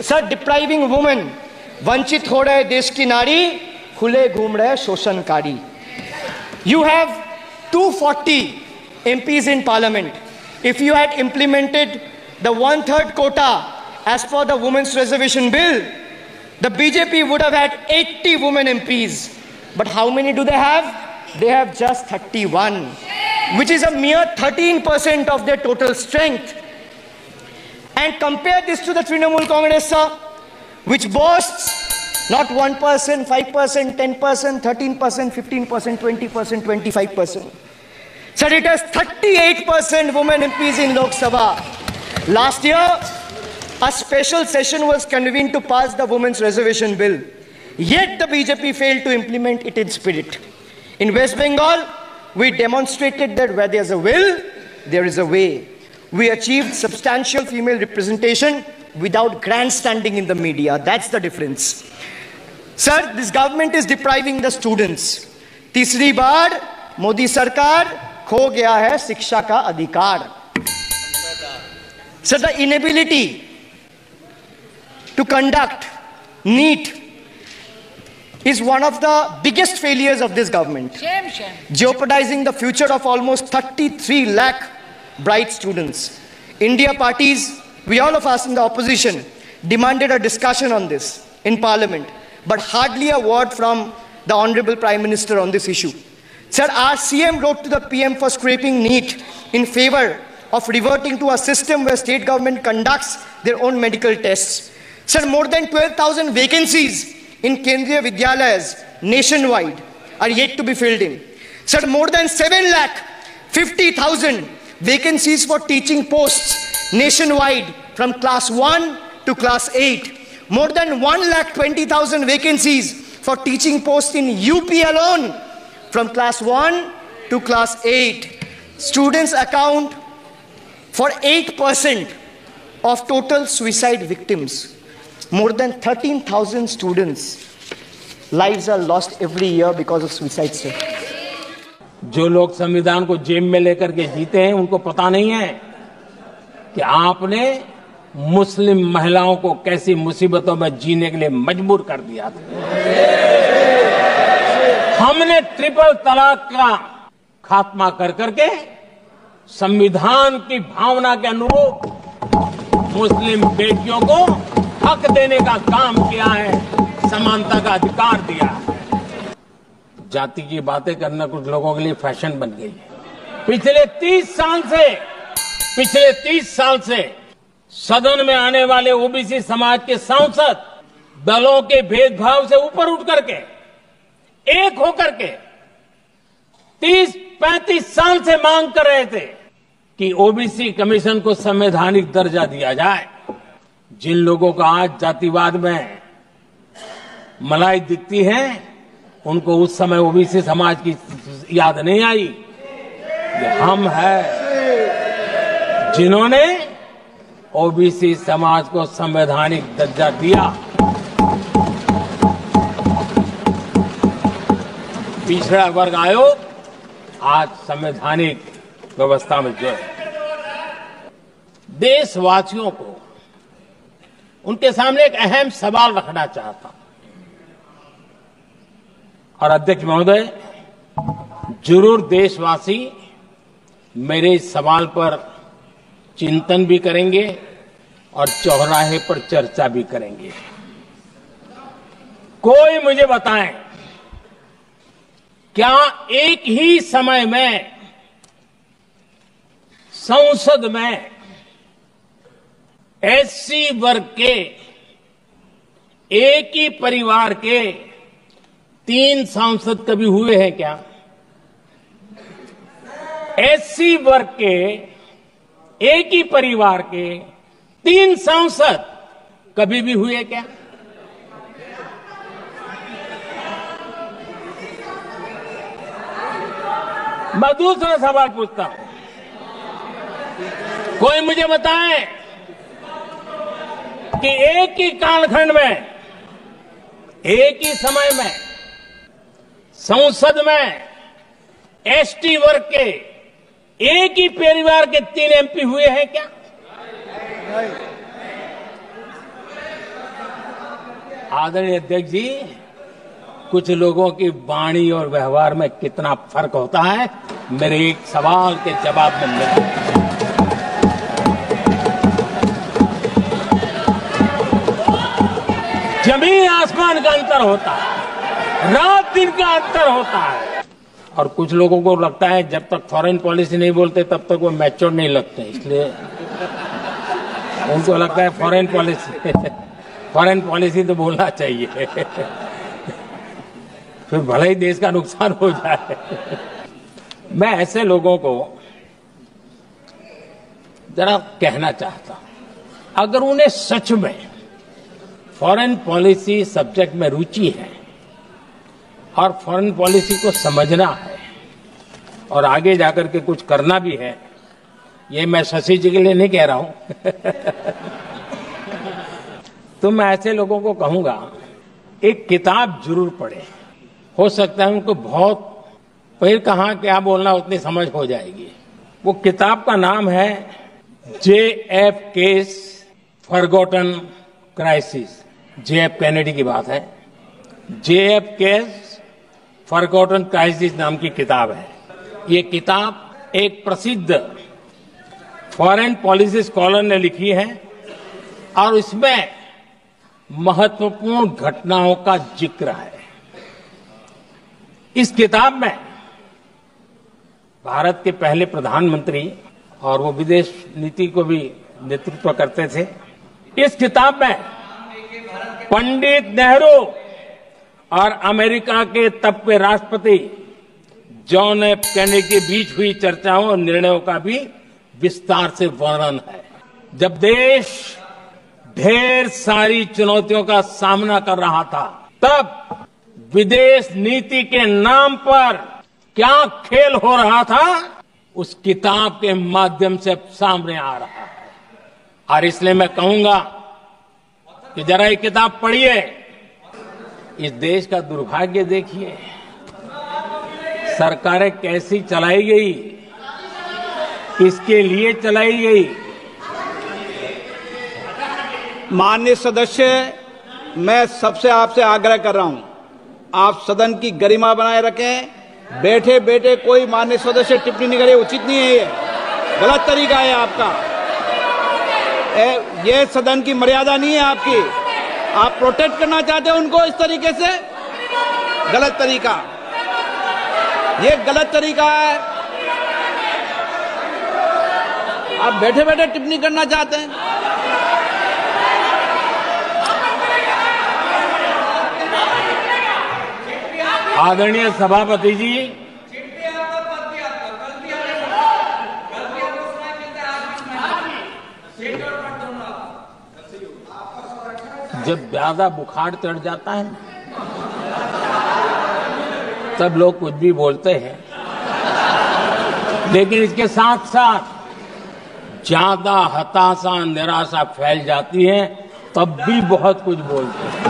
Sir depriving women, वंचित हो रहे देश की नारी, खुले घूम रहे शोषणकारी। You have 240 MPs in parliament. If you had implemented the 1/3 quota as per the women's reservation bill, the BJP would have had 80 women MPs. But how many do they have? They have just 31, which is a mere 13% of their total strength. And compare this to the Trinamool Congress, sir, which boasts not 1%, 5%, 10%, 13%, 15%, 20%, 25%. Sir, it has 38% women MPs in Lok Sabha. Last year, a special session was convened to pass the women's reservation bill. Yet the BJP failed to implement it in spirit. In West Bengal, we demonstrated that where there's a will, there is a way. We achieved substantial female representation without grandstanding in the media. That's the difference. Sir, this government is depriving the students. तीसरी बार मोदी सरकार खो गया है शिक्षा का अधिकार. Sir, the inability to conduct NEET is one of the biggest failures of this government. Shame. Jeopardizing the future of almost 33 lakh bright students. India parties, we all of us in the opposition, demanded a discussion on this in parliament, but hardly a word from the Honorable Prime Minister on this issue. Sir, our CM wrote to the PM for scrapping NEET in favor of reverting to a system where state government conducts their own medical tests. Sir, more than 12,000 vacancies in Kendriya Vidyalayas nationwide are yet to be filled in. Sir, more than 7,50,000 vacancies for teaching posts nationwide from class 1 to class 8. More than 1,20,000 vacancies for teaching posts in UP alone from class 1 to class 8. Students account for 8% of total suicide victims. More than 13,000 students' lives are lost every year because of suicide. Sir. जो लोग संविधान को जेब में लेकर के जीते हैं, उनको पता नहीं है कि आपने मुस्लिम महिलाओं को कैसी मुसीबतों में जीने के लिए मजबूर कर दिया था। हमने ट्रिपल तलाक का खात्मा कर करके संविधान की भावना के अनुरूप मुस्लिम बेटियों को हक देने का काम किया है, समानता का अधिकार दिया है। जाति की बातें करना कुछ लोगों के लिए फैशन बन गई है। पिछले 30 साल से सदन में आने वाले ओबीसी समाज के सांसद दलों के भेदभाव से ऊपर उठ करके एक होकर के 30-35 साल से मांग कर रहे थे कि ओबीसी कमीशन को संवैधानिक दर्जा दिया जाए। जिन लोगों का आज जातिवाद में मलाई दिखती है, उनको उस समय ओबीसी समाज की याद नहीं आई। ये हम हैं जिन्होंने ओबीसी समाज को संवैधानिक दर्जा दिया। पिछड़ा वर्ग आयोग आज संवैधानिक व्यवस्था में जो है, देशवासियों को उनके सामने एक अहम सवाल रखना चाहता हूं। और अध्यक्ष महोदय, जरूर देशवासी मेरे इस सवाल पर चिंतन भी करेंगे और चौराहे पर चर्चा भी करेंगे। कोई मुझे बताएं, क्या एक ही समय में संसद में एससी वर्ग के एक ही परिवार के 3 सांसद कभी हुए हैं क्या? एससी वर्ग के एक ही परिवार के 3 सांसद कभी भी हुए क्या? मैं दूसरा सवाल पूछता हूं, कोई मुझे बताए कि एक ही कालखंड में, एक ही समय में संसद में एसटी वर्ग के एक ही परिवार के 3 एमपी हुए हैं क्या? आदरणीय अध्यक्ष जी, कुछ लोगों की वाणी और व्यवहार में कितना फर्क होता है, मेरे एक सवाल के जवाब में मिला। जमीन आसमान का अंतर होता है, रात दिन का अंतर होता है। और कुछ लोगों को लगता है जब तक फॉरेन पॉलिसी नहीं बोलते तब तक वो मैच्योर नहीं लगते, इसलिए उनको लगता है फॉरेन पॉलिसी तो बोलना चाहिए फिर भले ही देश का नुकसान हो जाए। मैं ऐसे लोगों को जरा कहना चाहता हूं, अगर उन्हें सच में फॉरेन पॉलिसी सब्जेक्ट में रुचि है और फॉरेन पॉलिसी को समझना है और आगे जाकर के कुछ करना भी है, ये मैं शशि जी के लिए नहीं कह रहा हूं तो मैं ऐसे लोगों को कहूंगा एक किताब जरूर पढ़े। हो सकता है उनको बहुत फिर कहां क्या बोलना उतनी समझ हो जाएगी। वो किताब का नाम है JF case forgotten crisis. JF Kennedy की बात है। JF केस फॉरगॉटन क्राइसिस नाम की किताब है। ये किताब एक प्रसिद्ध फॉरेन पॉलिसी स्कॉलर ने लिखी है और इसमें महत्वपूर्ण घटनाओं का जिक्र है। इस किताब में भारत के पहले प्रधानमंत्री और वो विदेश नीति को भी नेतृत्व करते थे। इस किताब में पंडित नेहरू और अमेरिका के तब के राष्ट्रपति जॉन एफ कैनेडी के बीच हुई चर्चाओं और निर्णयों का भी विस्तार से वर्णन है। जब देश ढेर सारी चुनौतियों का सामना कर रहा था, तब विदेश नीति के नाम पर क्या खेल हो रहा था, उस किताब के माध्यम से सामने आ रहा है। और इसलिए मैं कहूंगा कि जरा ये किताब पढ़िए। इस देश का दुर्भाग्य देखिए, सरकारें कैसी चलाई गई, किसके लिए चलाई गई। माननीय सदस्य, मैं सबसे आपसे आग्रह कर रहा हूं, आप सदन की गरिमा बनाए रखें। बैठे बैठे कोई माननीय सदस्य टिप्पणी नहीं करे, उचित नहीं है, ये गलत तरीका है आपका। ये सदन की मर्यादा नहीं है आपकी। आप प्रोटेक्ट करना चाहते हैं उनको इस तरीके से, गलत तरीका, ये गलत तरीका है। आप बैठे बैठे टिप्पणी करना चाहते हैं। आदरणीय सभापति जी, जब ज्यादा बुखार चढ़ जाता है तब लोग कुछ भी बोलते हैं, लेकिन इसके साथ साथ ज्यादा हताशा निराशा फैल जाती है तब भी बहुत कुछ बोलते हैं।